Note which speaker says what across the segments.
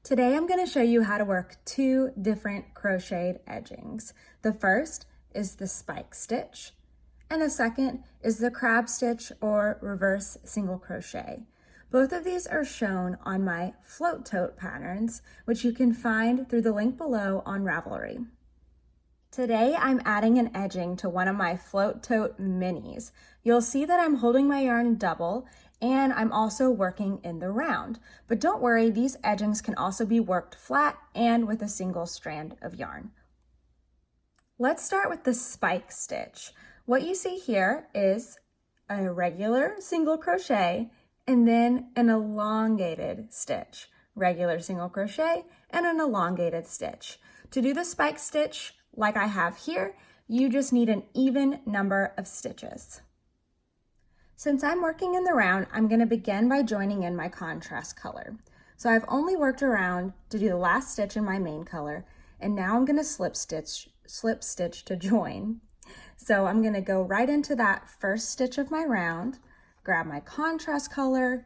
Speaker 1: Today I'm going to show you how to work two different crocheted edgings. The first is the spike stitch, and the second is the crab stitch or reverse single crochet. Both of these are shown on my float tote patterns, which you can find through the link below on Ravelry. Today I'm adding an edging to one of my float tote minis. You'll see that I'm holding my yarn double and I'm also working in the round. But don't worry, these edgings can also be worked flat and with a single strand of yarn. Let's start with the spike stitch. What you see here is a regular single crochet and then an elongated stitch. Regular single crochet and an elongated stitch. To do the spike stitch, like I have here, you just need an even number of stitches. Since I'm working in the round, I'm going to begin by joining in my contrast color. So I've only worked around to do the last stitch in my main color, and now I'm going to slip stitch to join. So I'm going to go right into that first stitch of my round, grab my contrast color,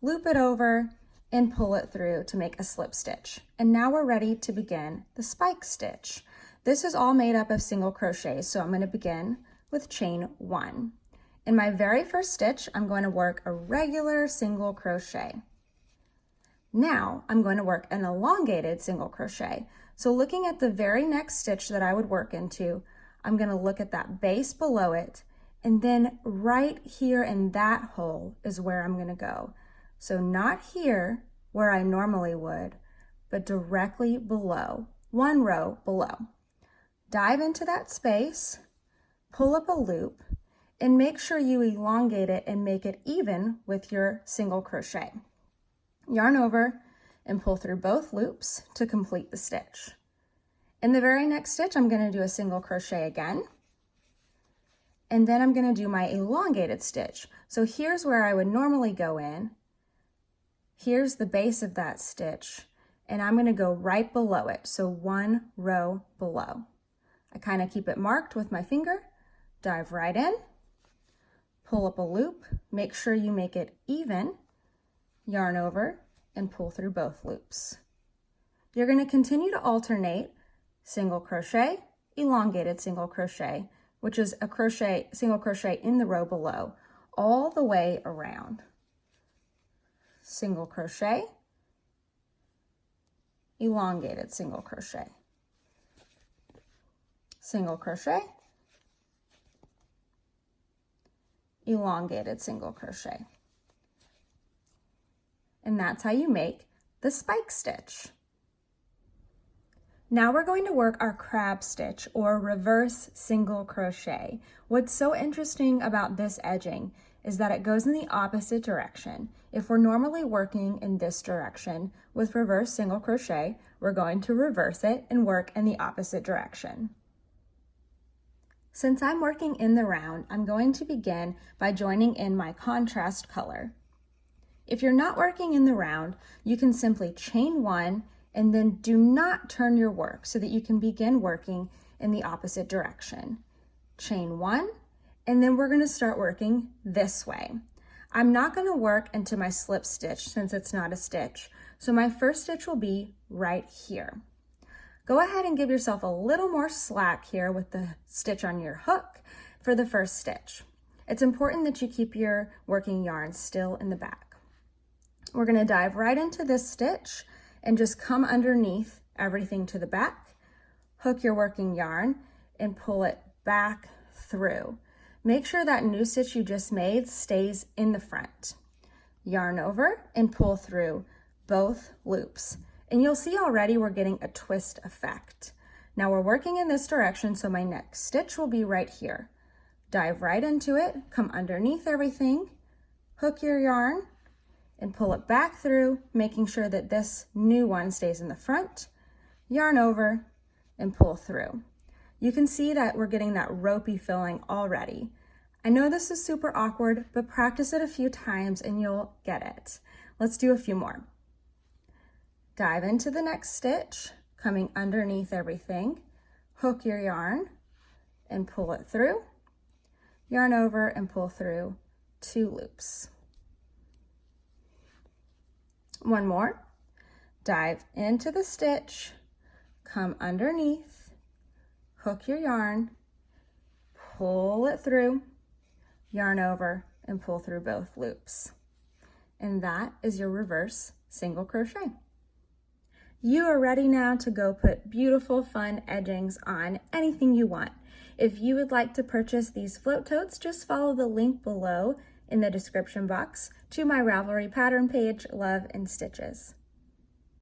Speaker 1: loop it over, and pull it through to make a slip stitch. And now we're ready to begin the spike stitch. This is all made up of single crochets, so I'm going to begin with chain 1. In my very first stitch, I'm going to work a regular single crochet. Now I'm going to work an elongated single crochet. So looking at the very next stitch that I would work into, I'm going to look at that base below it, and then right here in that hole is where I'm going to go. So not here where I normally would, but directly below, one row below. Dive into that space, pull up a loop, and make sure you elongate it and make it even with your single crochet. Yarn over and pull through both loops to complete the stitch. In the very next stitch, I'm going to do a single crochet again, and then I'm going to do my elongated stitch. So here's where I would normally go in. Here's the base of that stitch, and I'm going to go right below it, so one row below. I kind of keep it marked with my finger, dive right in, pull up a loop, make sure you make it even, yarn over, and pull through both loops. You're going to continue to alternate single crochet, elongated single crochet, which is a single crochet in the row below, all the way around. Single crochet, elongated single crochet, single crochet, elongated single crochet. And that's how you make the spike stitch. Now we're going to work our crab stitch or reverse single crochet. What's so interesting about this edging is that it goes in the opposite direction. If we're normally working in this direction with reverse single crochet, we're going to reverse it and work in the opposite direction. Since I'm working in the round, I'm going to begin by joining in my contrast color. If you're not working in the round, you can simply chain 1 and then do not turn your work so that you can begin working in the opposite direction. Chain 1, and then we're going to start working this way. I'm not going to work into my slip stitch since it's not a stitch, so my first stitch will be right here. Go ahead and give yourself a little more slack here with the stitch on your hook for the first stitch. It's important that you keep your working yarn still in the back. We're going to dive right into this stitch and just come underneath everything to the back, hook your working yarn, and pull it back through. Make sure that new stitch you just made stays in the front. Yarn over and pull through both loops. And you'll see already we're getting a twist effect. Now we're working in this direction, so my next stitch will be right here. Dive right into it, come underneath everything, hook your yarn, and pull it back through, making sure that this new one stays in the front, yarn over, and pull through. You can see that we're getting that ropey feeling already. I know this is super awkward, but practice it a few times and you'll get it. Let's do a few more. Dive into the next stitch, coming underneath everything, hook your yarn and pull it through, yarn over and pull through 2 loops. One more. dive into the stitch, come underneath, hook your yarn, pull it through, yarn over, and pull through both loops. And that is your reverse single crochet. You are ready now to go put beautiful, fun edgings on anything you want. If you would like to purchase these float totes, just follow the link below in the description box to my Ravelry pattern page, Love and Stitches.